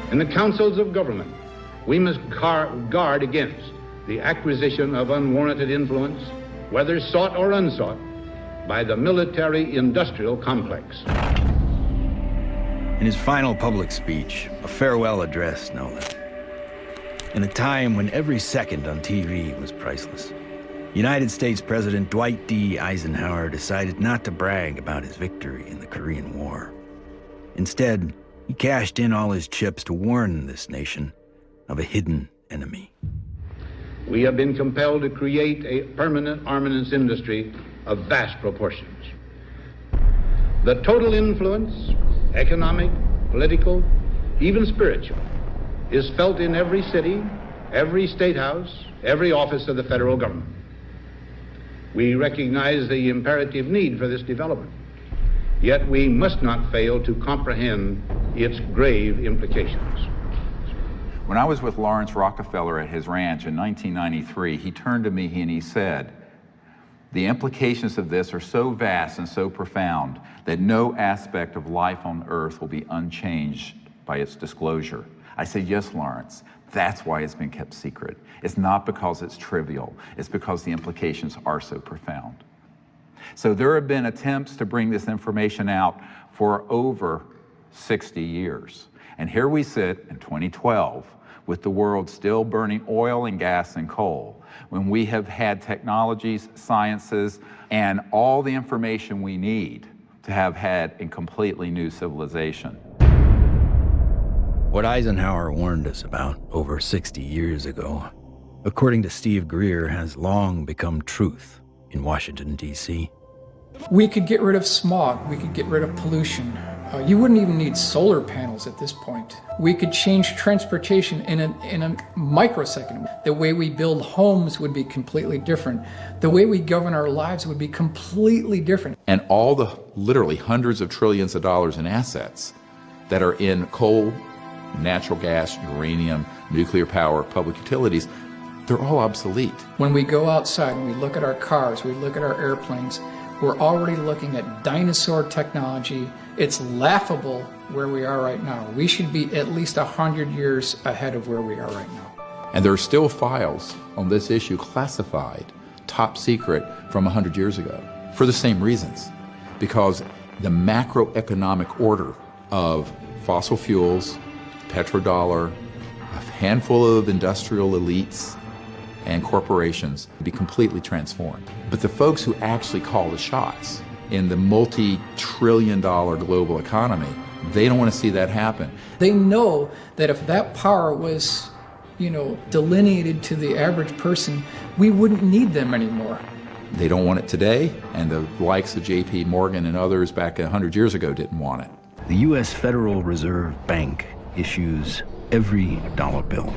In the councils of government, we must guard against the acquisition of unwarranted influence, whether sought or unsought, by the military-industrial complex. In his final public speech, a farewell address, no less, in a time when every second on TV was priceless, United States President Dwight D. Eisenhower decided not to brag about his victory in the Korean War. Instead, he cashed in all his chips to warn this nation of a hidden enemy. We have been compelled to create a permanent armaments industry of vast proportions. The total influence, economic, political, even spiritual, is felt in every city, every state house, every office of the federal government. We recognize the imperative need for this development, yet we must not fail to comprehend its grave implications. When I was with Lawrence Rockefeller at his ranch in 1993, he turned to me and he said, "The implications of this are so vast and so profound that no aspect of life on Earth will be unchanged by its disclosure." I said, "Yes, Lawrence, that's why it's been kept secret. It's not because it's trivial, it's because the implications are so profound." So there have been attempts to bring this information out for over 60 years. And here we sit in 2012 with the world still burning oil and gas and coal, when we have had technologies, sciences, and all the information we need to have had a completely new civilization. What Eisenhower warned us about over 60 years ago, according to Steve Greer, has long become truth in Washington, D.C. We could get rid of smog, we could get rid of pollution. You wouldn't even need solar panels at this point. We could change transportation in a microsecond. The way we build homes would be completely different. The way we govern our lives would be completely different. And all the literally hundreds of trillions of dollars in assets that are in coal, natural gas, uranium, nuclear power, public utilities, they're all obsolete. When we go outside and we look at our cars, we look at our airplanes, we're already looking at dinosaur technology. It's laughable where we are right now. We should be at least 100 years ahead of where we are right now. And there are still files on this issue classified, top secret, from 100 years ago, for the same reasons. Because the macroeconomic order of fossil fuels, petrodollar, a handful of industrial elites and corporations be completely transformed. But the folks who actually call the shots in the multi-trillion-dollar global economy, they don't want to see that happen. They know that if that power was, delineated to the average person, we wouldn't need them anymore. They don't want it today, and the likes of J.P. Morgan and others back 100 years ago didn't want it. The U.S. Federal Reserve Bank issues every dollar bill.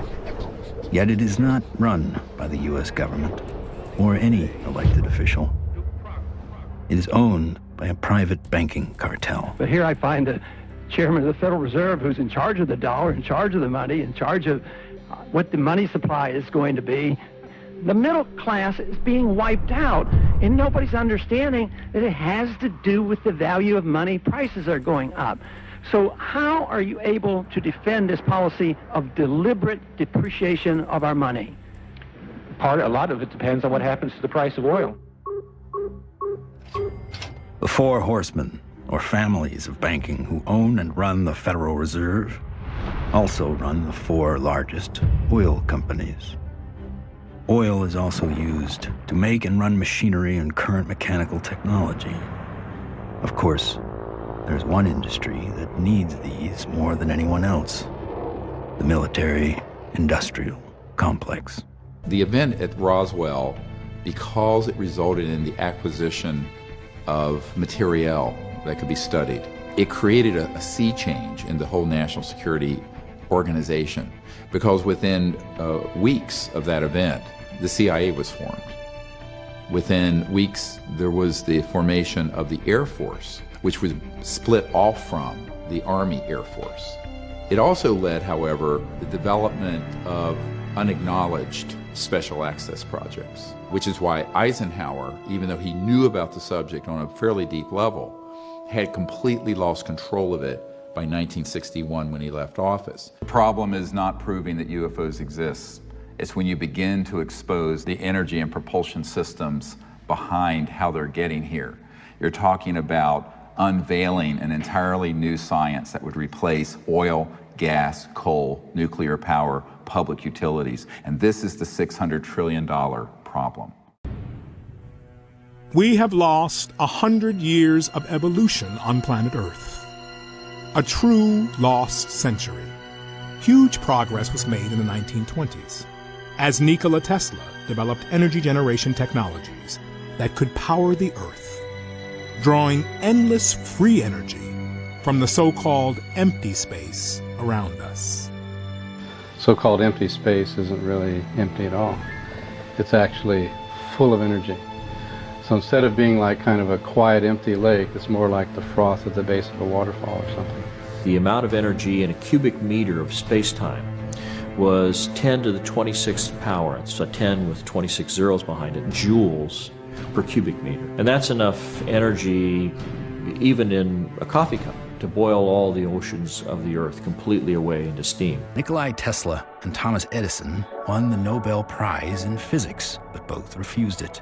Yet it is not run by the U.S. government or any elected official. It is owned by a private banking cartel. But here I find the chairman of the Federal Reserve, who's in charge of the dollar, in charge of the money, in charge of what the money supply is going to be. The middle class is being wiped out, and nobody's understanding that it has to do with the value of money. Prices are going up. So how are you able to defend this policy of deliberate depreciation of our money? A lot of it depends on what happens to the price of oil. The four horsemen, or families of banking who own and run the Federal Reserve, also run the four largest oil companies. Oil is also used to make and run machinery and current mechanical technology. Of course, there's one industry that needs these more than anyone else: the military-industrial complex. The event at Roswell, because it resulted in the acquisition of materiel that could be studied, it created a sea change in the whole national security organization, because within weeks of that event, the CIA was formed. Within weeks, there was the formation of the Air Force, which was split off from the Army Air Force. It also led, however, the development of unacknowledged special access projects, which is why Eisenhower, even though he knew about the subject on a fairly deep level, had completely lost control of it by 1961 when he left office. The problem is not proving that UFOs exist. It's when you begin to expose the energy and propulsion systems behind how they're getting here. You're talking about unveiling an entirely new science that would replace oil, gas, coal, nuclear power, public utilities. And this is the $600 trillion problem. We have lost 100 years of evolution on planet Earth. A true lost century. Huge progress was made in the 1920s as Nikola Tesla developed energy generation technologies that could power the Earth, drawing endless free energy from the so-called empty space around us. So-called empty space isn't really empty at all. It's actually full of energy. So instead of being like kind of a quiet, empty lake, it's more like the froth at the base of a waterfall or something. The amount of energy in a cubic meter of space-time was 10 to the 26th power, so 10 with 26 zeros behind it, joules per cubic meter. And that's enough energy, even in a coffee cup, to boil all the oceans of the Earth completely away into steam. Nikola Tesla and Thomas Edison won the Nobel Prize in physics, but both refused it.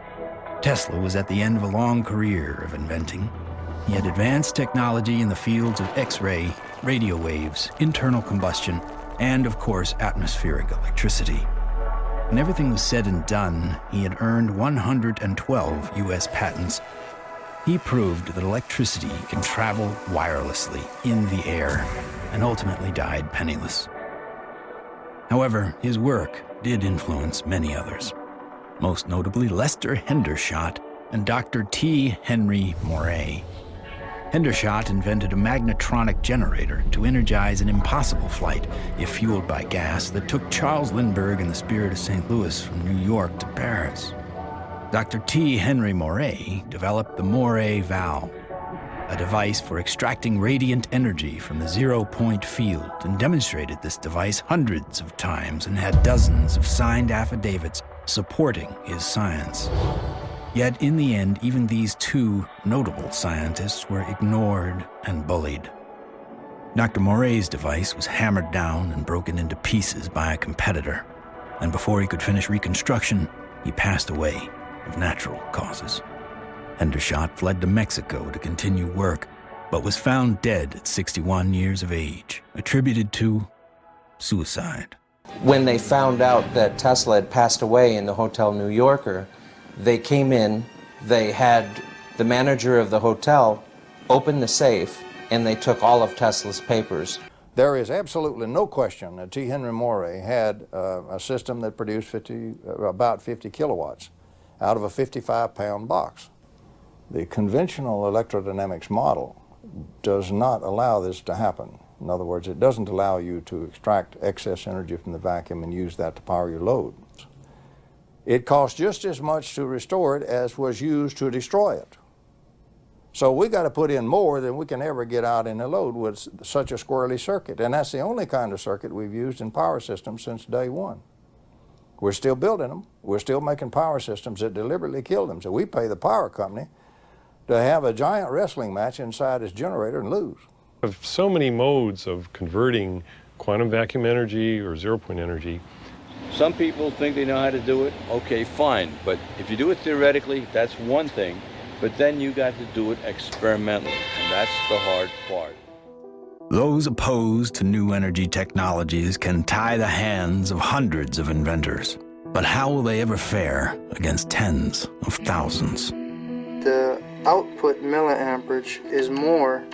Tesla was at the end of a long career of inventing. He had advanced technology in the fields of X-ray, radio waves, internal combustion, and, of course, atmospheric electricity. When everything was said and done, he had earned 112 U.S. patents. He proved that electricity can travel wirelessly in the air, and ultimately died penniless. However, his work did influence many others, most notably Lester Hendershot and Dr. T. Henry Moray. Hendershot invented a magnetronic generator to energize an impossible flight, if fueled by gas, that took Charles Lindbergh and the Spirit of St. Louis from New York to Paris. Dr. T. Henry Moray developed the Moray valve, a device for extracting radiant energy from the zero-point field, and demonstrated this device hundreds of times and had dozens of signed affidavits supporting his science. Yet in the end, even these two notable scientists were ignored and bullied. Dr. Moray's device was hammered down and broken into pieces by a competitor, and before he could finish reconstruction, he passed away of natural causes. Hendershot fled to Mexico to continue work, but was found dead at 61 years of age, attributed to suicide. When they found out that Tesla had passed away in the Hotel New Yorker, they came in, they had the manager of the hotel open the safe, and they took all of Tesla's papers. There is absolutely no question that T. Henry Moray had a system that produced about 50 kilowatts out of a 55-pound box. The conventional electrodynamics model does not allow this to happen. In other words, it doesn't allow you to extract excess energy from the vacuum and use that to power your load. It costs just as much to restore it as was used to destroy it. So we got to put in more than we can ever get out in a load with such a squirrely circuit. And that's the only kind of circuit we've used in power systems since day one. We're still building them. We're still making power systems that deliberately kill them. So we pay the power company to have a giant wrestling match inside its generator and lose. Of so many modes of converting quantum vacuum energy or zero-point energy. Some people think they know how to do it. Okay, fine. But if you do it theoretically, that's one thing. But then you got to do it experimentally, and that's the hard part. Those opposed to new energy technologies can tie the hands of hundreds of inventors. But how will they ever fare against tens of thousands? The output milliamperage is more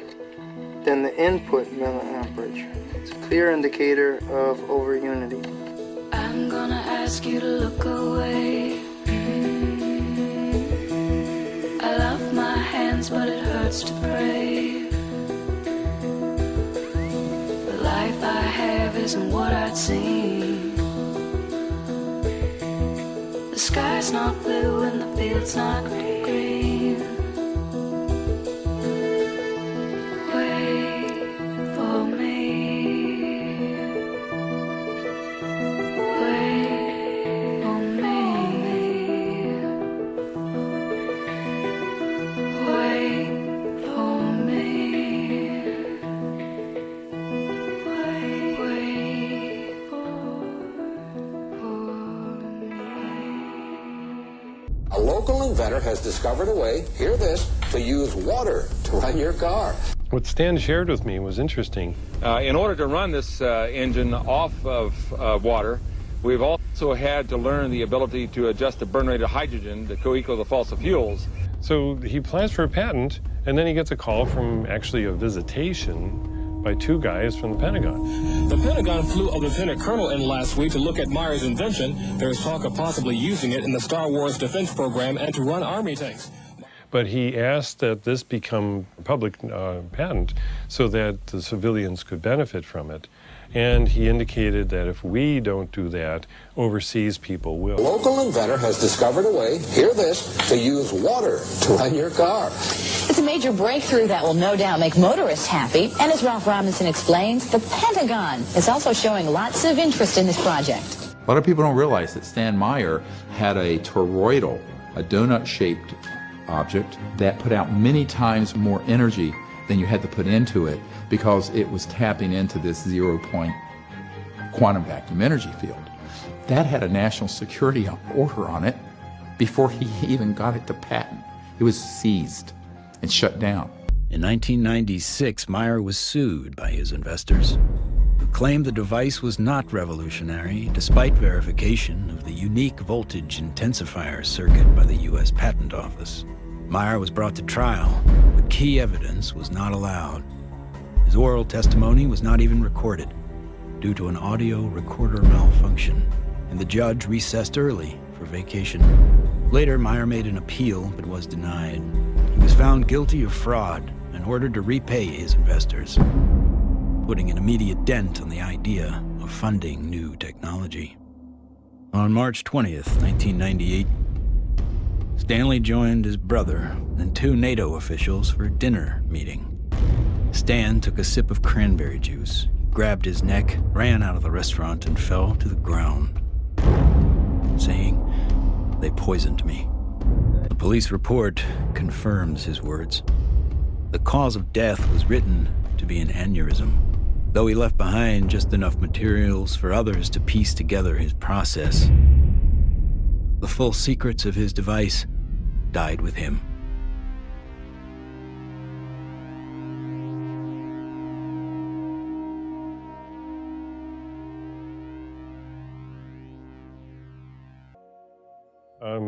than the input milliamperage. It's a clear indicator of overunity. I'm gonna ask you to look away. I love my hands, but it hurts to pray. The life I have isn't what I'd seen. The sky's not blue and the field's not green. Wait for me. local inventor has discovered a way, hear this, to use water to run your car. What Stan shared with me was interesting. In order to run this engine off of water, we've also had to learn the ability to adjust the burn rate of hydrogen to co-equal the fossil fuels. So he applies for a patent, and then he gets a call from actually a visitation by two guys from the Pentagon. The Pentagon flew a lieutenant colonel in last week to look at Meyer's invention. There is talk of possibly using it in the Star Wars defense program and to run Army tanks. But he asked that this become a public patent so that the civilians could benefit from it. And he indicated that if we don't do that, overseas people will. A local inventor has discovered a way, hear this, to use water to run your car. It's a major breakthrough that will no doubt make motorists happy. And as Ralph Robinson explains, the Pentagon is also showing lots of interest in this project. A lot of people don't realize that Stan Meyer had a toroidal, a donut-shaped object that put out many times more energy than you had to put into it because it was tapping into this 0-point quantum vacuum energy field. That had a national security order on it before he even got it to patent. It was seized and shut down. In 1996, Meyer was sued by his investors, who claimed the device was not revolutionary despite verification of the unique voltage intensifier circuit by the U.S. Patent Office. Meyer was brought to trial, but key evidence was not allowed. His oral testimony was not even recorded due to an audio recorder malfunction, and the judge recessed early for vacation. Later, Meyer made an appeal but was denied. He was found guilty of fraud and ordered to repay his investors, putting an immediate dent on the idea of funding new technology. On March 20th, 1998, Stanley joined his brother and two NATO officials for a dinner meeting. Stan took a sip of cranberry juice, grabbed his neck, ran out of the restaurant, and fell to the ground, saying, "They poisoned me." The police report confirms his words. The cause of death was written to be an aneurysm, though he left behind just enough materials for others to piece together his process. The full secrets of his device died with him.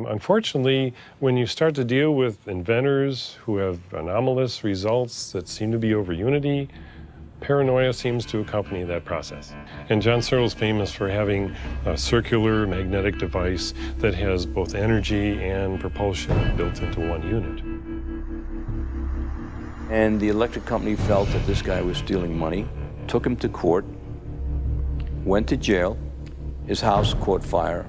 Unfortunately, when you start to deal with inventors who have anomalous results that seem to be over unity, paranoia seems to accompany that process. And John Searle's famous for having a circular magnetic device that has both energy and propulsion built into one unit. And the electric company felt that this guy was stealing money, took him to court, went to jail, his house caught fire,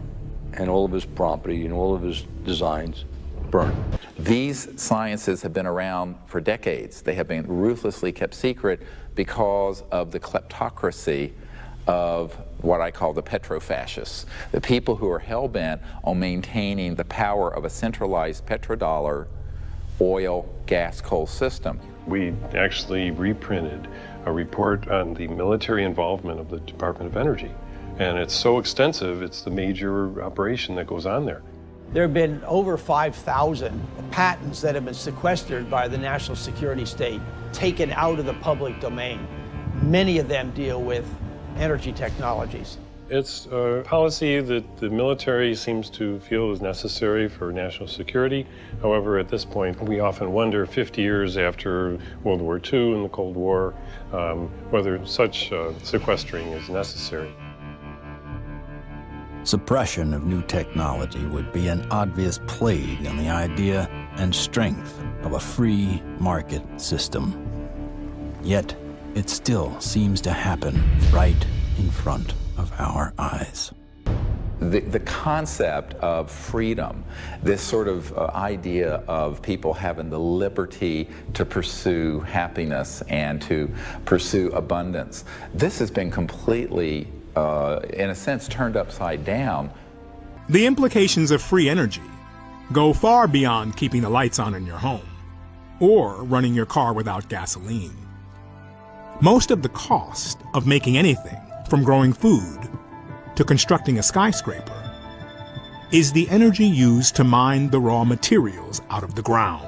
and all of his property and all of his designs burned. These sciences have been around for decades. They have been ruthlessly kept secret because of the kleptocracy of what I call the petrofascists, the people who are hell-bent on maintaining the power of a centralized petrodollar, oil, gas, coal system. We actually reprinted a report on the military involvement of the Department of Energy. And it's so extensive, it's the major operation that goes on there. There have been over 5,000 patents that have been sequestered by the national security state, taken out of the public domain. Many of them deal with energy technologies. It's a policy that the military seems to feel is necessary for national security. However, at this point, we often wonder, 50 years after World War II and the Cold War, whether such sequestering is necessary. Suppression of new technology would be an obvious plague on the idea and strength of a free market system. Yet, it still seems to happen right in front of our eyes. The concept of freedom, this sort of idea of people having the liberty to pursue happiness and to pursue abundance, this has been completely in a sense, turned upside down. The implications of free energy go far beyond keeping the lights on in your home or running your car without gasoline. Most of the cost of making anything, from growing food to constructing a skyscraper, is the energy used to mine the raw materials out of the ground.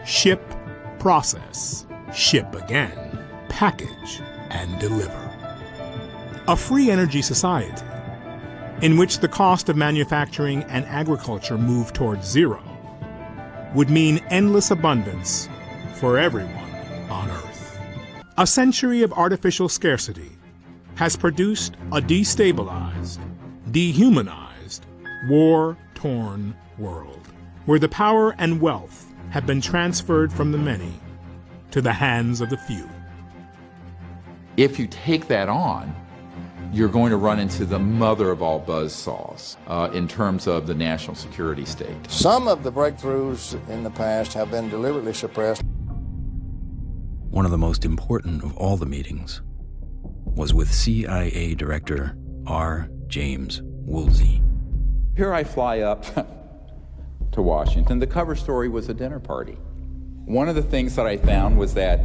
Ship, process, ship again, package, and deliver. A free energy society, in which the cost of manufacturing and agriculture move towards zero, would mean endless abundance for everyone on Earth. A century of artificial scarcity has produced a destabilized, dehumanized, war-torn world, where the power and wealth have been transferred from the many to the hands of the few. If you take that on, you're going to run into the mother of all buzzsaws in terms of the national security state. Some of the breakthroughs in the past have been deliberately suppressed. One of the most important of all the meetings was with CIA Director R. James Woolsey. Here I fly up to Washington. The cover story was a dinner party. One of the things that I found was that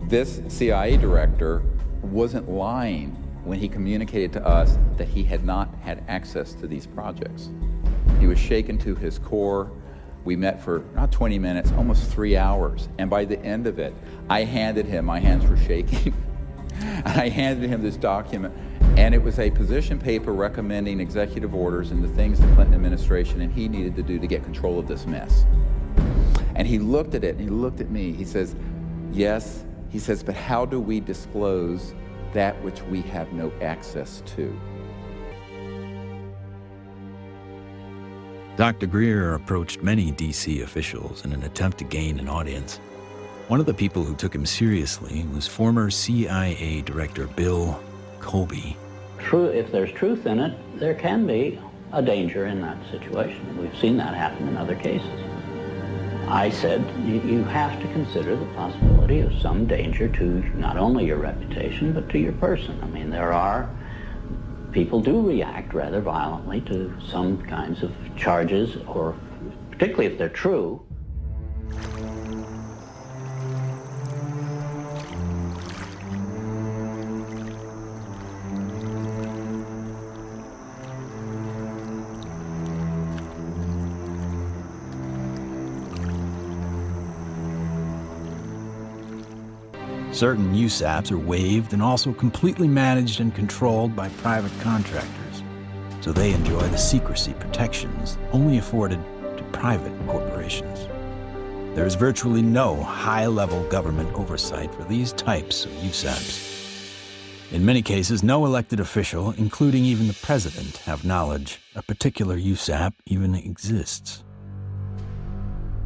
this CIA director wasn't lying when he communicated to us that he had not had access to these projects. He was shaken to his core. We met for not 20 minutes, almost 3 hours. And by the end of it, I handed him, my hands were shaking, I handed him this document, and it was a position paper recommending executive orders and the things the Clinton administration and he needed to do to get control of this mess. And he looked at it, and he looked at me. He says, yes, he says, but how do we disclose that which we have no access to? Dr. Greer approached many D.C. officials in an attempt to gain an audience. One of the people who took him seriously was former CIA Director Bill Colby. If there's truth in it, there can be a danger in that situation. We've seen that happen in other cases. I said, you have to consider the possibility of some danger to not only your reputation, but to your person. I mean, people do react rather violently to some kinds of charges, or particularly if they're true. Certain USAPs are waived and also completely managed and controlled by private contractors, so they enjoy the secrecy protections only afforded to private corporations. There is virtually no high-level government oversight for these types of USAPs. In many cases, no elected official, including even the president, have knowledge a particular USAP even exists.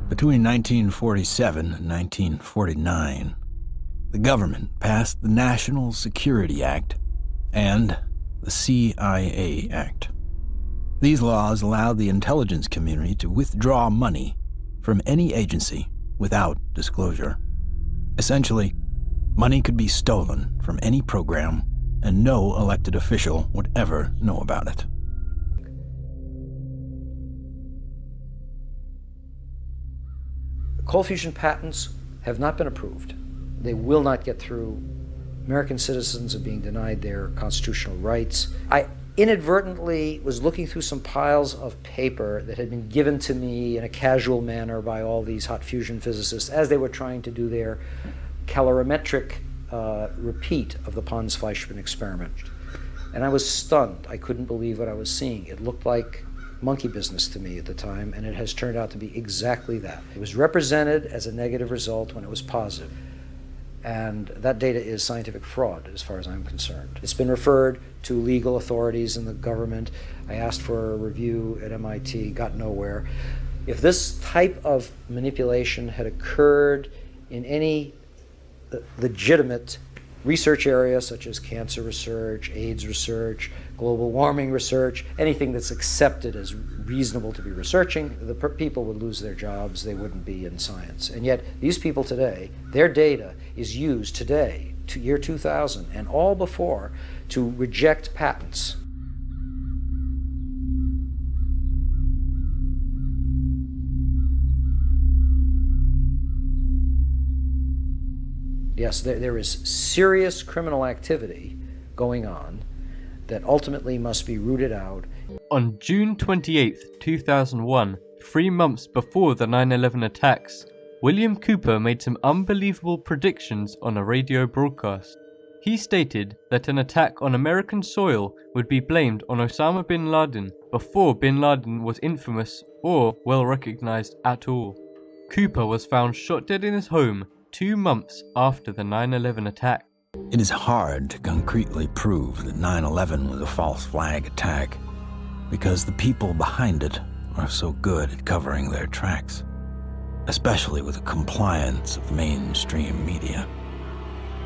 Between 1947 and 1949, the government passed the National Security Act and the CIA Act. These laws allowed the intelligence community to withdraw money from any agency without disclosure. Essentially, money could be stolen from any program, and no elected official would ever know about it. Cold fusion patents have not been approved. They will not get through. American citizens are being denied their constitutional rights. I inadvertently was looking through some piles of paper that had been given to me in a casual manner by all these hot fusion physicists as they were trying to do their calorimetric repeat of the Pons-Fleischmann experiment. And I was stunned. I couldn't believe what I was seeing. It looked like monkey business to me at the time, and it has turned out to be exactly that. It was represented as a negative result when it was positive. And that data is scientific fraud, as far as I'm concerned. It's been referred to legal authorities in the government. I asked for a review at MIT, got nowhere. If this type of manipulation had occurred in any legitimate research area, such as cancer research, AIDS research, global warming research, anything that's accepted as reasonable to be researching, the people would lose their jobs, they wouldn't be in science. And yet, these people today, their data is used today, to year 2000, and all before, to reject patents. Yes, there is serious criminal activity going on that ultimately must be rooted out. On June 28, 2001, 3 months before the 9/11 attacks, William Cooper made some unbelievable predictions on a radio broadcast. He stated that an attack on American soil would be blamed on Osama bin Laden before bin Laden was infamous or well recognized at all. Cooper was found shot dead in his home 2 months after the 9/11 attack. It is hard to concretely prove that 9/11 was a false flag attack because the people behind it are so good at covering their tracks, especially with the compliance of mainstream media.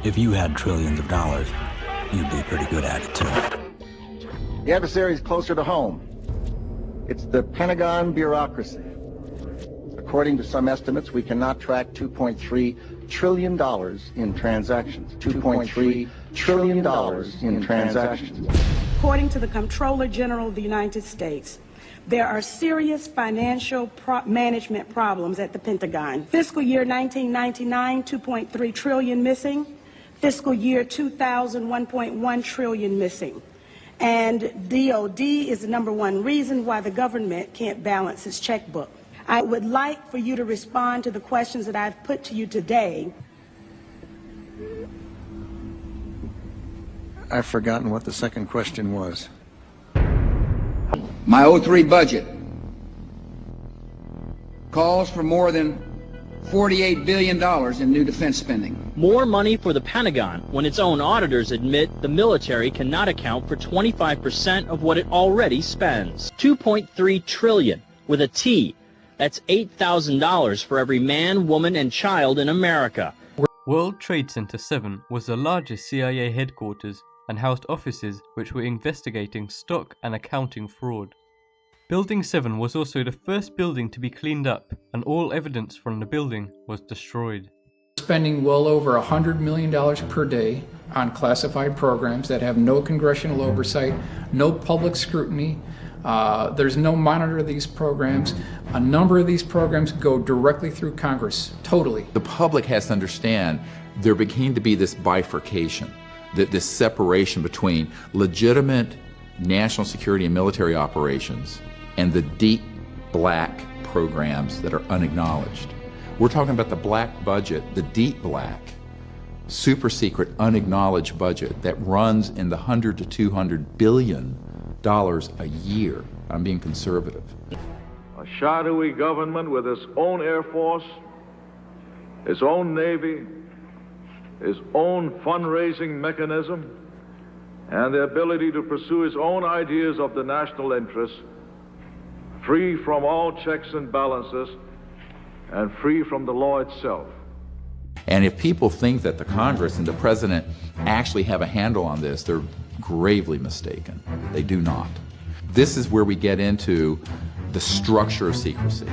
If you had trillions of dollars, you'd be pretty good at it too. The adversary is closer to home. It's the Pentagon bureaucracy. According to some estimates, we cannot track $2.3 trillion in transactions. $2.3 trillion in transactions. According to the Comptroller General of the United States, there are serious financial management problems at the Pentagon. Fiscal year 1999, 2.3 trillion missing. Fiscal year 2000, 1.1 trillion missing. And DOD is the #1 reason why the government can't balance its checkbook. I would like for you to respond to the questions that I've put to you today. I've forgotten what the second question was. My 03 budget calls for more than $48 billion in new defense spending. More money for the Pentagon when its own auditors admit the military cannot account for 25% of what it already spends. $2.3 trillion with a T. That's $8,000 for every man, woman, and child in America. World Trade Center 7 was the largest CIA headquarters and housed offices which were investigating stock and accounting fraud. Building 7 was also the first building to be cleaned up, and all evidence from the building was destroyed. Spending well over $100 million per day on classified programs that have no congressional oversight, no public scrutiny. There's no monitor of these programs. A number of these programs go directly through Congress, totally. The public has to understand there began to be this bifurcation, this separation between legitimate national security and military operations and the deep black programs that are unacknowledged. We're talking about the black budget, the deep black, super secret, unacknowledged budget that runs in the $100 to $200 billion a year. I'm being conservative. A shadowy government with its own Air Force, its own Navy, its own fundraising mechanism, and the ability to pursue its own ideas of the national interest, free from all checks and balances, and free from the law itself. And if people think that the Congress and the President actually have a handle on this, they're gravely mistaken. They do not. This is where we get into the structure of secrecy.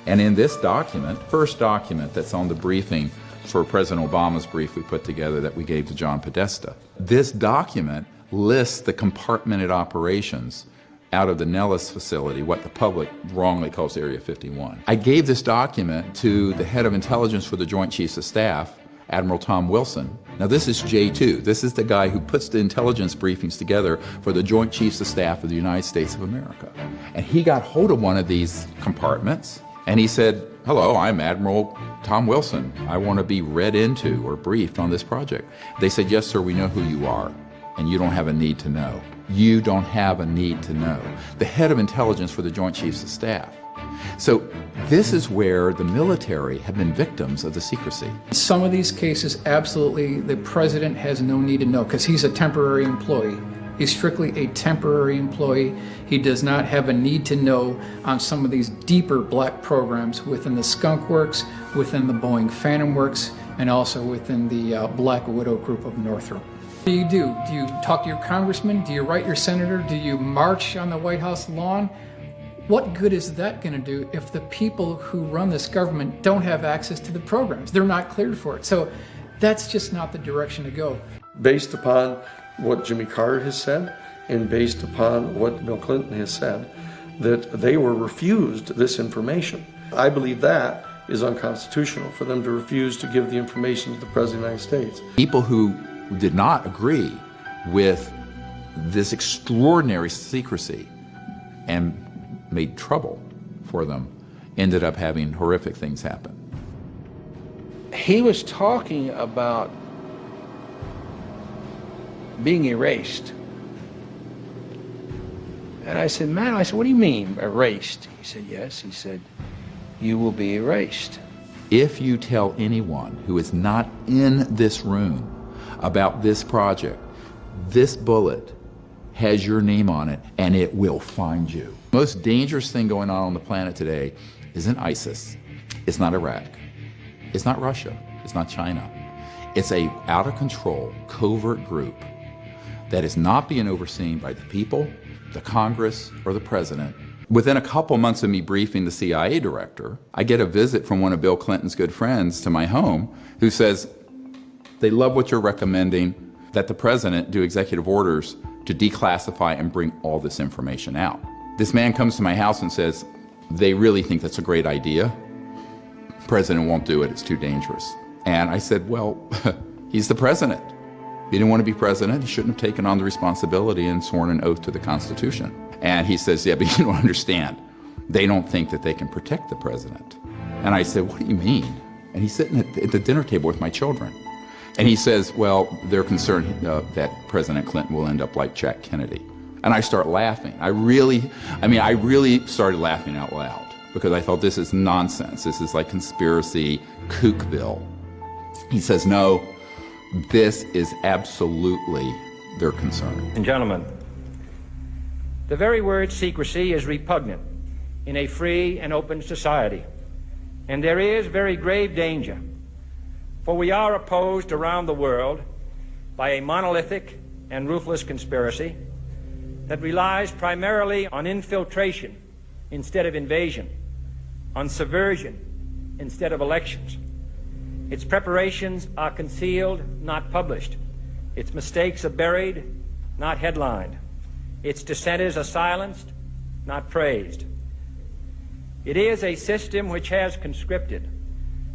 And in this document, first document that's on the briefing for President Obama's brief we put together that we gave to John Podesta, this document lists the compartmented operations out of the Nellis facility, what the public wrongly calls Area 51. I gave this document to the head of intelligence for the Joint Chiefs of Staff, Admiral Tom Wilson. Now this is J2. This is the guy who puts the intelligence briefings together for the Joint Chiefs of Staff of the United States of America. And he got hold of one of these compartments and he said, "Hello, I'm Admiral Tom Wilson. I want to be read into or briefed on this project." They said, "Yes, sir, we know who you are, and you don't have a need to know." You don't have a need to know. The head of intelligence for the Joint Chiefs of Staff. So this is where the military have been victims of the secrecy. In some of these cases, absolutely, the president has no need to know because he's a temporary employee. He's strictly a temporary employee. He does not have a need to know on some of these deeper black programs within the Skunk Works, within the Boeing Phantom Works, and also within the Black Widow Group of Northrop. What do you do? Do you talk to your congressman? Do you write your senator? Do you march on the White House lawn? What good is that going to do if the people who run this government don't have access to the programs? They're not cleared for it. So that's just not the direction to go. Based upon what Jimmy Carter has said and based upon what Bill Clinton has said, that they were refused this information. I believe that is unconstitutional for them to refuse to give the information to the President of the United States. People who did not agree with this extraordinary secrecy and made trouble for them, ended up having horrific things happen. He was talking about being erased. And I said, man, what do you mean erased? He said, yes. He said, you will be erased. If you tell anyone who is not in this room about this project, this bullet has your name on it and it will find you. The most dangerous thing going on the planet today isn't ISIS, it's not Iraq, it's not Russia, it's not China. It's a out of control, covert group that is not being overseen by the people, the Congress, or the president. Within a couple months of me briefing the CIA director, I get a visit from one of Bill Clinton's good friends to my home who says, they love what you're recommending, that the president do executive orders to declassify and bring all this information out. This man comes to my house and says, they really think that's a great idea. The president won't do it, it's too dangerous. And I said, well, he's the president. If he didn't want to be president, he shouldn't have taken on the responsibility and sworn an oath to the Constitution. And he says, yeah, but you don't understand. They don't think that they can protect the president. And I said, what do you mean? And he's sitting at the dinner table with my children. And he says, well, they're concerned that President Clinton will end up like Jack Kennedy. And I start laughing. I really started laughing out loud because I thought this is nonsense. This is like conspiracy kookville. He says, no, this is absolutely their concern. And gentlemen, the very word secrecy is repugnant in a free and open society. And there is very grave danger, for we are opposed around the world by a monolithic and ruthless conspiracy that relies primarily on infiltration instead of invasion, on subversion instead of elections. Its preparations are concealed, not published. Its mistakes are buried, not headlined. Its dissenters are silenced, not praised. It is a system which has conscripted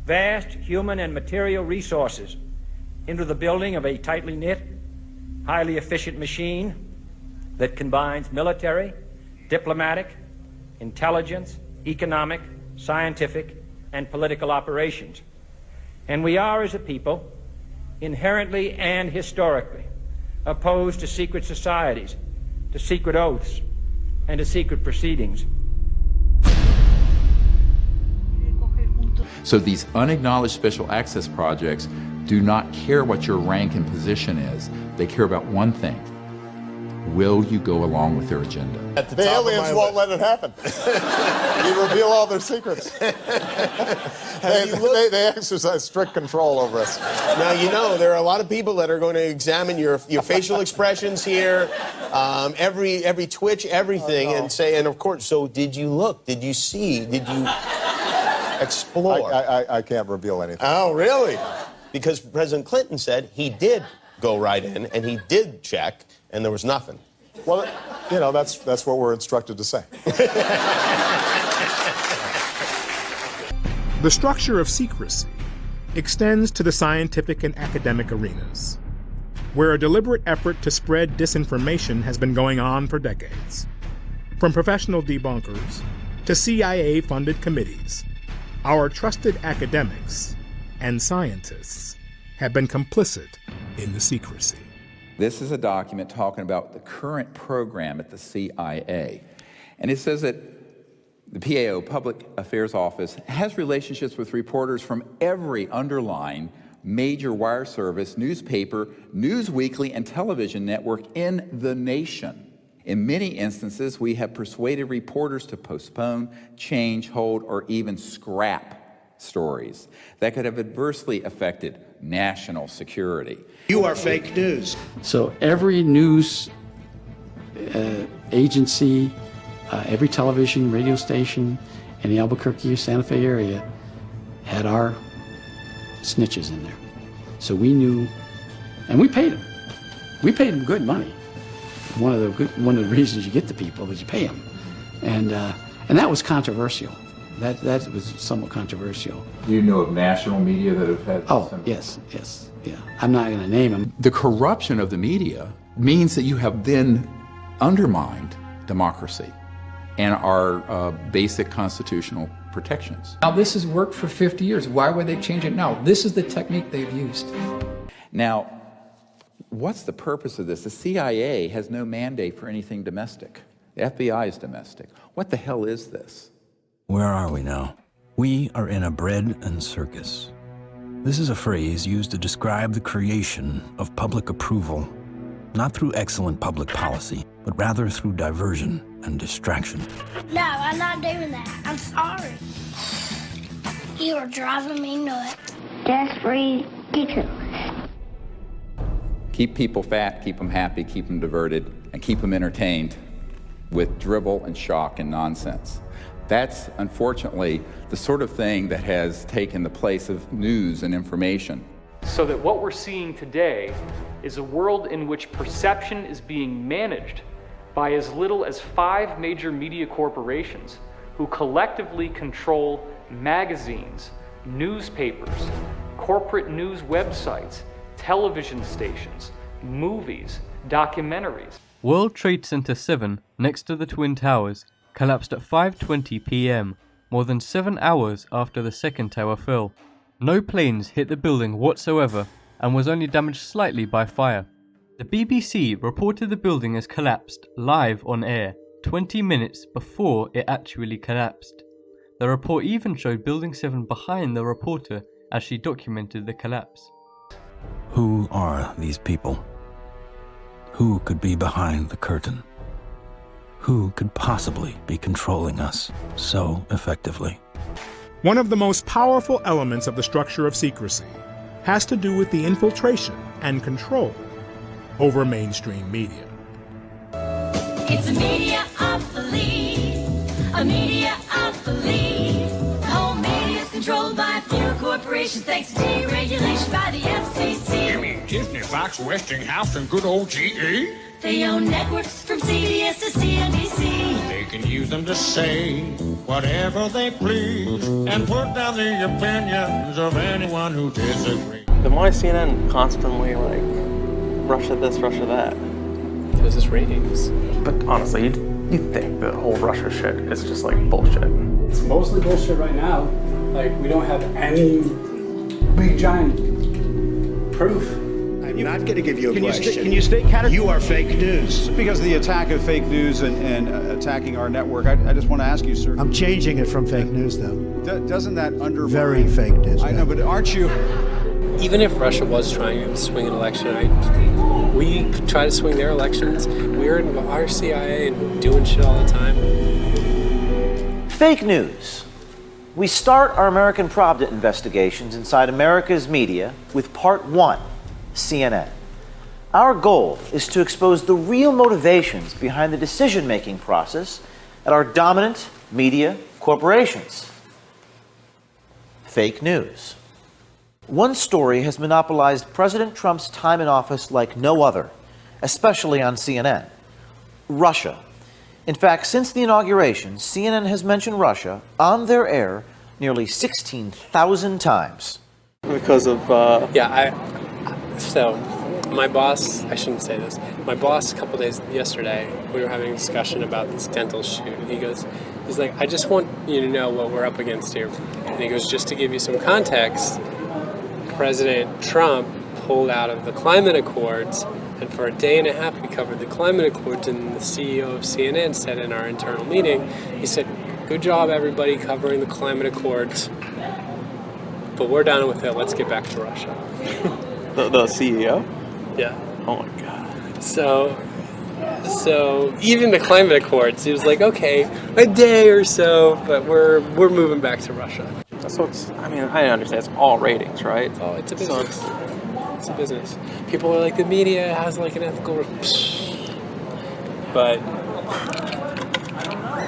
vast human and material resources into the building of a tightly knit, highly efficient machine that combines military, diplomatic, intelligence, economic, scientific, and political operations. And we are, as a people, inherently and historically opposed to secret societies, to secret oaths, and to secret proceedings. So these unacknowledged special access projects do not care what your rank and position is. They care about one thing. Will you go along with their agenda? The aliens won't let it happen. You reveal all their secrets. They exercise strict control over us. Now, you know, there are a lot of people that are going to examine your facial expressions here, every twitch, everything, and say, and of course, so did you look? Did you see? Did you explore? I can't reveal anything. Oh, really? Because President Clinton said he did go right in, and he did check, and there was nothing. Well, you know, that's what we're instructed to say. The structure of secrecy extends to the scientific and academic arenas, where a deliberate effort to spread disinformation has been going on for decades. From professional debunkers to CIA-funded committees, our trusted academics and scientists have been complicit in the secrecy. This is a document talking about the current program at the CIA. And it says that the PAO, Public Affairs Office, has relationships with reporters from every underlying major wire service, newspaper, news weekly, and television network in the nation. In many instances, we have persuaded reporters to postpone, change, hold, or even scrap stories that could have adversely affected national security. You are fake news. So every news agency, every television, radio station in the Albuquerque, Santa Fe area had our snitches in there. So we knew, and we paid them. We paid them good money. One of the reasons you get the people is you pay them, and that was controversial. That was somewhat controversial. Do you know of national media that have had? Oh, yes, yeah. I'm not going to name them. The corruption of the media means that you have then undermined democracy and our basic constitutional protections. Now, this has worked for 50 years. Why would they change it now? This is the technique they've used. Now, what's the purpose of this? The CIA has no mandate for anything domestic. The FBI is domestic. What the hell is this? Where are we now? We are in a bread and circus. This is a phrase used to describe the creation of public approval, not through excellent public policy, but rather through diversion and distraction. No, I'm not doing that. I'm sorry. You are driving me nuts. That's ridiculous. Keep people fat, keep them happy, keep them diverted, and keep them entertained with drivel and shock and nonsense. That's, unfortunately, the sort of thing that has taken the place of news and information. So that what we're seeing today is a world in which perception is being managed by as little as 5 major media corporations who collectively control magazines, newspapers, corporate news websites, television stations, movies, documentaries. World Trade Center 7, next to the Twin Towers, collapsed at 5:20 p.m., more than 7 hours after the second tower fell. No planes hit the building whatsoever and was only damaged slightly by fire. The BBC reported the building has collapsed live on air 20 minutes before it actually collapsed. The report even showed Building 7 behind the reporter as she documented the collapse. Who are these people? Who could be behind the curtain? Who could possibly be controlling us so effectively? One of the most powerful elements of the structure of secrecy has to do with the infiltration and control over mainstream media. It's a media of belief, a media of belief. The whole media is controlled by a few corporations thanks to deregulation by the FCC. You mean Disney, Fox, Westinghouse, and good old GE? They own networks from CBS to CNBC. They can use them to say whatever they please and put down the opinions of anyone who disagrees. Then why is CNN constantly like Russia this, Russia that? Because it's ratings. But honestly, you think the whole Russia shit is just like bullshit. It's mostly bullshit right now. Like, we don't have any big giant proof. I'm not going to give you a question. Can you state categorically? You are fake news. Because of the attack of fake news and attacking our network, I just want to ask you, sir. I'm changing it from fake news, though. Doesn't that undermine... Very fake news. I know, but aren't you... Even if Russia was trying to swing an election, we try to swing their elections. We're in our CIA and doing shit all the time. Fake news. We start our American Pravda investigations inside America's media with Part 1, CNN. Our goal is to expose the real motivations behind the decision-making process at our dominant media corporations. Fake news. One story has monopolized President Trump's time in office like no other, especially on CNN. Russia. In fact, since the inauguration, CNN has mentioned Russia on their air nearly 16,000 times. Because of, so my boss, I shouldn't say this, my boss a couple days yesterday, we were having a discussion about this dental shoot. He's like, I just want you to know what we're up against here. And he goes, just to give you some context, President Trump pulled out of the climate accords, and for a day and a half we covered the climate accords, and the CEO of CNN said in our internal meeting, he said, good job everybody covering the climate accords, but we're done with it, let's get back to Russia. The CEO? Yeah. Oh my God. So even the climate accords, he was like, okay, a day or so, but we're moving back to Russia. So I understand it's all ratings, right? Oh, it's a business. It's a business. People are like, the media has like an ethical, but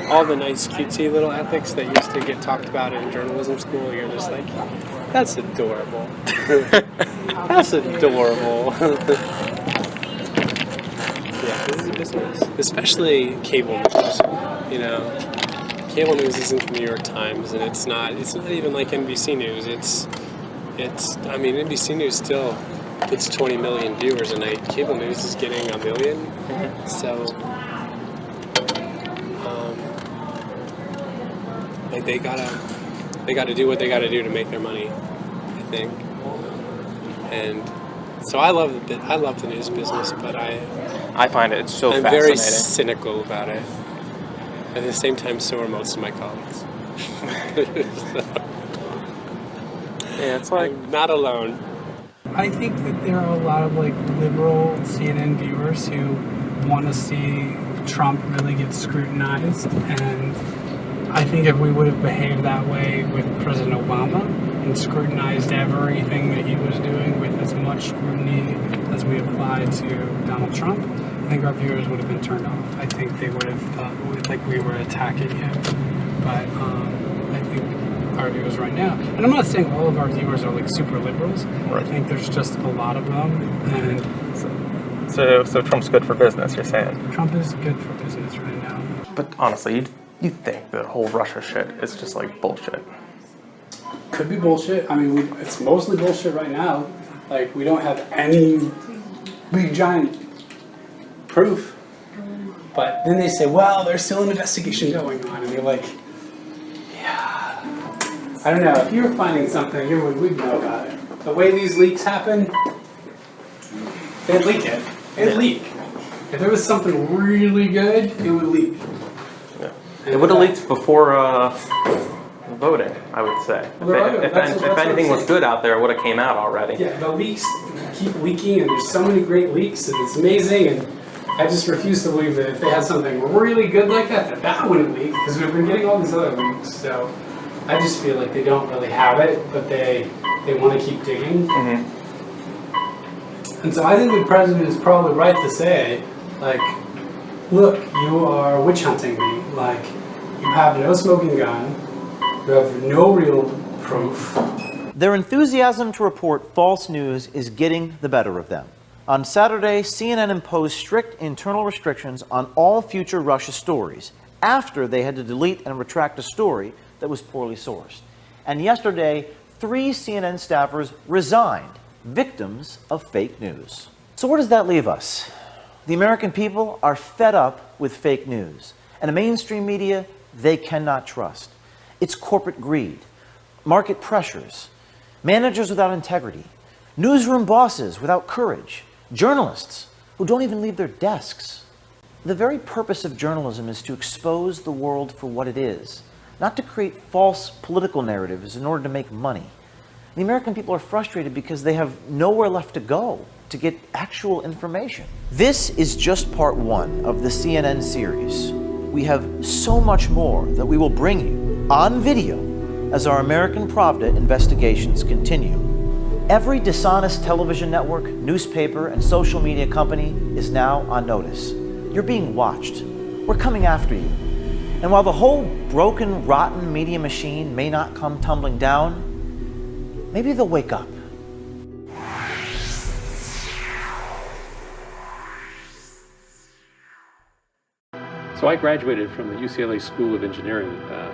all the nice cutesy little ethics that used to get talked about in journalism school, you're just like, that's adorable. That's adorable. Yeah, this is a business. Especially cable news, you know. Cable news isn't the New York Times, and it's not even like NBC News. It's NBC News still gets 20 million viewers a night. Cable news is getting 1 million. So, like they gotta do what they gotta do to make their money, I think. And so I love the news business, but I find it so I'm fascinating. very cynical about it. At the same time, so are most of my colleagues. Yeah, it's like I'm not alone. I think that there are a lot of like liberal CNN viewers who want to see Trump really get scrutinized, and I think if we would have behaved that way with President Obama and scrutinized everything that he was doing with as much scrutiny as we applied to Donald Trump, I think our viewers would have been turned off. I think they would have thought like we were attacking him. But I think our viewers right now, and I'm not saying all of our viewers are like super liberals. I think there's just a lot of them, and so Trump's good for business, you're saying? Trump is good for business right now. But honestly, you think the whole Russia shit is just like bullshit? Could be bullshit. I mean, it's mostly bullshit right now. Like, we don't have any big giant proof. But then they say, well, there's still an investigation going on. And you're like, yeah. I don't know. If you were finding something, we'd know about it. The way these leaks happen, they'd leak it. It'd leak. If there was something really good, it would leak. Yeah. It would have leaked before voting, I would say. If anything was good out there, it would have came out already. Yeah, the leaks keep leaking, and there's so many great leaks, and it's amazing, and I just refuse to believe that if they had something really good like that wouldn't leak, because we've been getting all these other leaks, so I just feel like they don't really have it, but they want to keep digging. And so I think the president is probably right to say, like, look, you are witch hunting me, like, you have no smoking gun, you have no real proof. Their enthusiasm to report false news is getting the better of them. On Saturday, CNN imposed strict internal restrictions on all future Russia stories after they had to delete and retract a story that was poorly sourced. And yesterday, 3 CNN staffers resigned, victims of fake news. So where does that leave us? The American people are fed up with fake news, and a mainstream media they cannot trust. It's corporate greed, market pressures, managers without integrity, newsroom bosses without courage, journalists who don't even leave their desks. The very purpose of journalism is to expose the world for what it is, not to create false political narratives in order to make money. The American people are frustrated because they have nowhere left to go to get actual information. This is just part 1 of the CNN series. We have so much more that we will bring you on video as our American Pravda investigations continue. Every dishonest television network, newspaper, and social media company is now on notice. You're being watched. We're coming after you. And while the whole broken, rotten media machine may not come tumbling down, maybe they'll wake up. So I graduated from the UCLA School of Engineering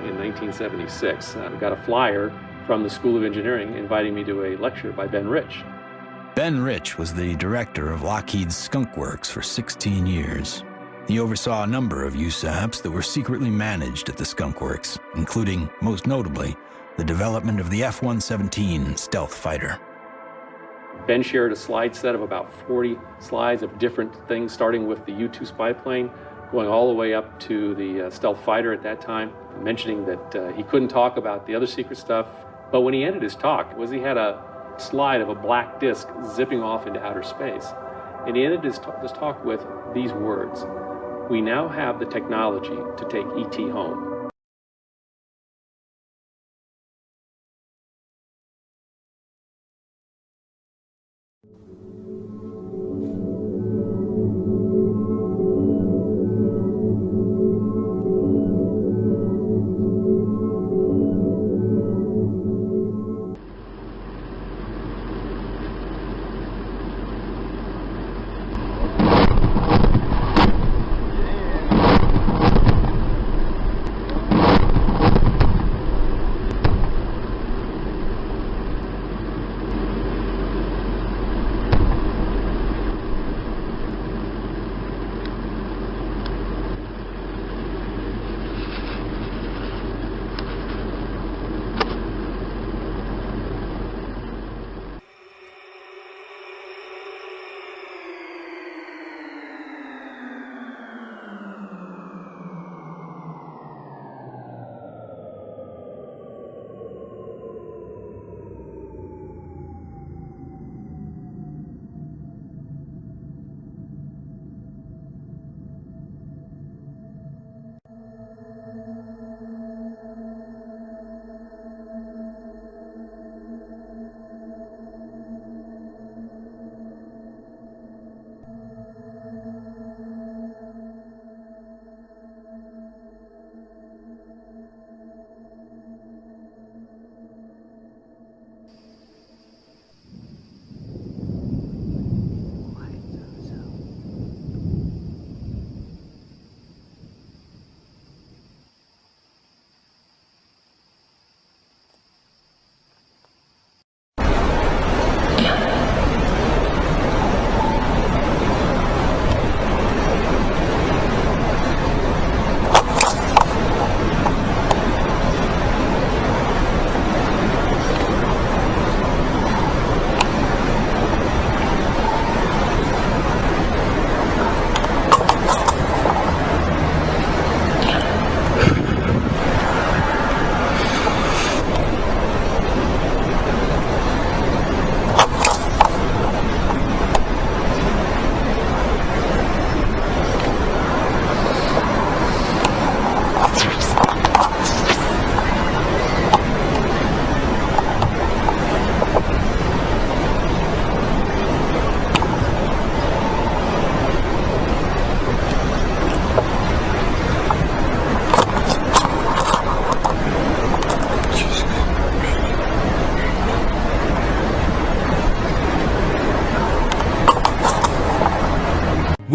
in 1976. Got a flyer from the School of Engineering inviting me to a lecture by Ben Rich. Ben Rich was the director of Lockheed's Skunk Works for 16 years. He oversaw a number of USAPs that were secretly managed at the Skunk Works, including, most notably, the development of the F-117 stealth fighter. Ben shared a slide set of about 40 slides of different things, starting with the U-2 spy plane, going all the way up to the stealth fighter at that time, mentioning that he couldn't talk about the other secret stuff. But when he ended his talk, he had a slide of a black disc zipping off into outer space. And he ended this talk with these words: "We now have the technology to take ET home."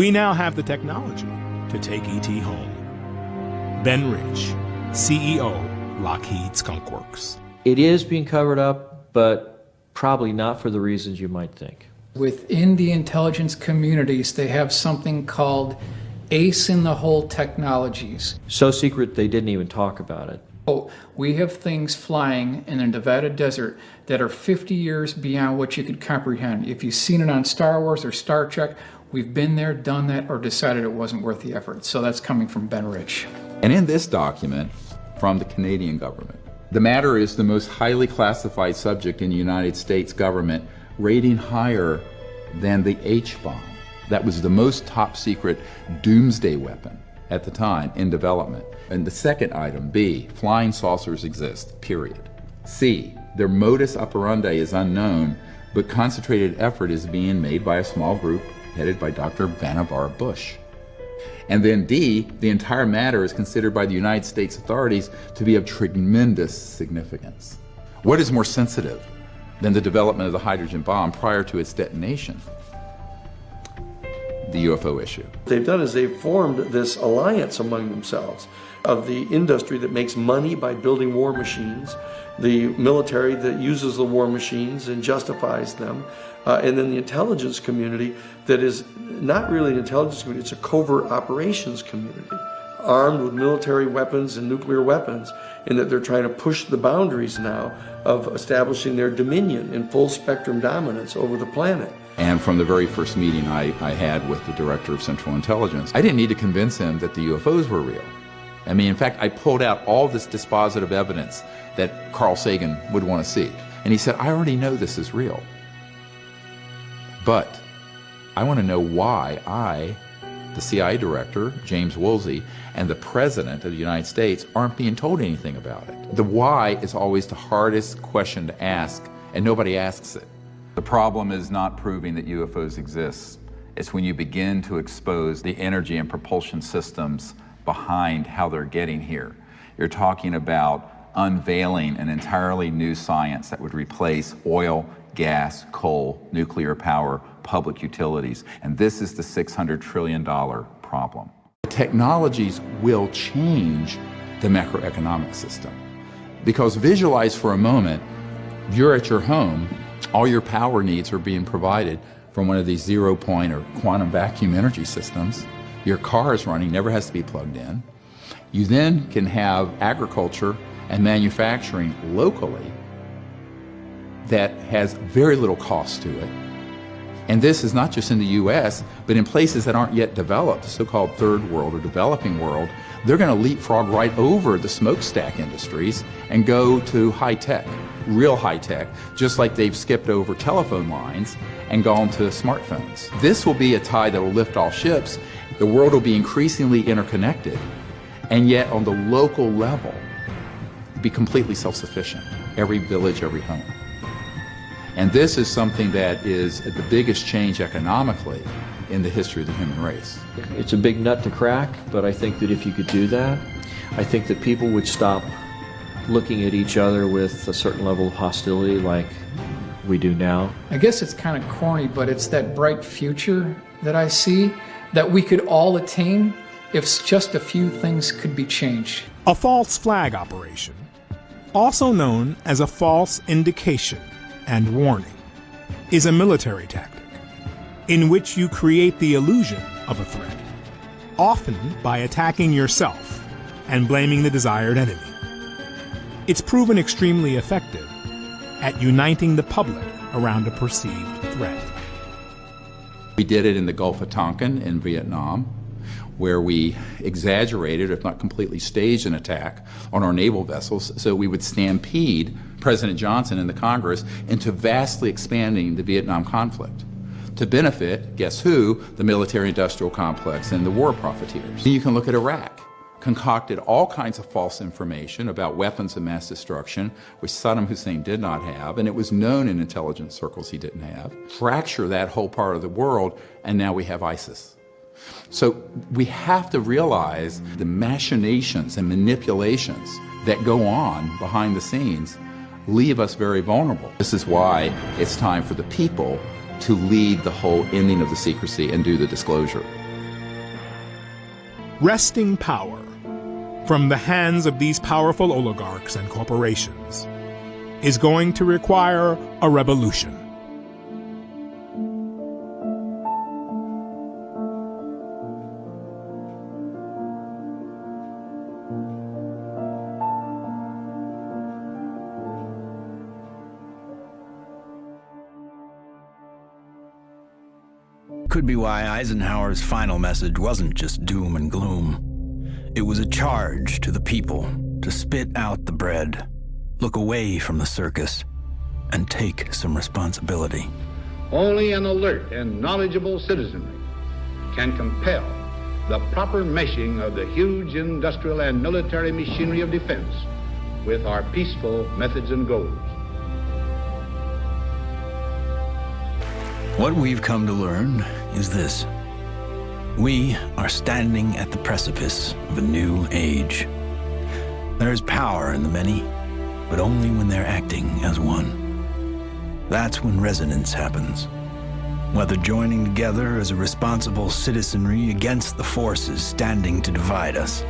We now have the technology to take ET home. Ben Rich, CEO, Lockheed Skunk Works. It is being covered up, but probably not for the reasons you might think. Within the intelligence communities, they have something called ace in the hole technologies. So secret they didn't even talk about it. Oh, we have things flying in the Nevada desert that are 50 years beyond what you could comprehend. If you've seen it on Star Wars or Star Trek, we've been there, done that, or decided it wasn't worth the effort. So that's coming from Ben Rich. And in this document from the Canadian government, the matter is the most highly classified subject in the United States government, rating higher than the H-bomb. That was the most top secret doomsday weapon at the time in development. And the second item, B, flying saucers exist, period. C, their modus operandi is unknown, but concentrated effort is being made by a small group headed by Dr. Vannevar Bush. And then D, the entire matter is considered by the United States authorities to be of tremendous significance. What is more sensitive than the development of the hydrogen bomb prior to its detonation? The UFO issue. What they've done is they've formed this alliance among themselves of the industry that makes money by building war machines, the military that uses the war machines and justifies them, and then the intelligence community that is not really an intelligence community, it's a covert operations community, armed with military weapons and nuclear weapons, in that they're trying to push the boundaries now of establishing their dominion and full spectrum dominance over the planet. And from the very first meeting I had with the director of Central Intelligence, I didn't need to convince him that the UFOs were real. I mean, in fact, I pulled out all this dispositive evidence that Carl Sagan would want to see. And he said, I already know this is real. But I want to know why I, the CIA director, James Woolsey, and the President of the United States aren't being told anything about it. The why is always the hardest question to ask, and nobody asks it. The problem is not proving that UFOs exist. It's when you begin to expose the energy and propulsion systems behind how they're getting here. You're talking about unveiling an entirely new science that would replace oil, gas, coal, nuclear power, public utilities. And this is the $600 trillion problem. Technologies will change the macroeconomic system. Because visualize for a moment, you're at your home, all your power needs are being provided from one of these zero-point or quantum vacuum energy systems. Your car is running, never has to be plugged in. You then can have agriculture and manufacturing locally that has very little cost to it. And this is not just in the US, but in places that aren't yet developed, so-called third world or developing world. They're going to leapfrog right over the smokestack industries and go to high-tech, real high-tech, just like they've skipped over telephone lines and gone to smartphones. This will be a tide that will lift all ships. The world will be increasingly interconnected, and yet on the local level, be completely self-sufficient, every village, every home. And this is something that is the biggest change economically in the history of the human race. It's a big nut to crack, but I think that if you could do that, I think that people would stop looking at each other with a certain level of hostility like we do now. I guess it's kind of corny, but it's that bright future that I see that we could all attain if just a few things could be changed. A false flag operation, also known as a false indication and warning, is a military tactic in which you create the illusion of a threat, often by attacking yourself and blaming the desired enemy. It's proven extremely effective at uniting the public around a perceived threat. We did it in the Gulf of Tonkin in Vietnam, where we exaggerated, if not completely staged, an attack on our naval vessels so we would stampede President Johnson and the Congress into vastly expanding the Vietnam conflict to benefit, guess who, the military-industrial complex and the war profiteers. You can look at Iraq, concocted all kinds of false information about weapons of mass destruction, which Saddam Hussein did not have, and it was known in intelligence circles he didn't have, fracture that whole part of the world, and now we have ISIS. So we have to realize the machinations and manipulations that go on behind the scenes leave us very vulnerable. This is why it's time for the people to lead the whole ending of the secrecy and do the disclosure. wresting power from the hands of these powerful oligarchs and corporations is going to require a revolution. Could be why Eisenhower's final message wasn't just doom and gloom. It was a charge to the people to spit out the bread, look away from the circus, and take some responsibility. Only an alert and knowledgeable citizenry can compel the proper meshing of the huge industrial and military machinery of defense with our peaceful methods and goals. What we've come to learn is this. We are standing at the precipice of a new age. There is power in the many, but only when they're acting as one. That's when resonance happens. Whether joining together as a responsible citizenry against the forces standing to divide us,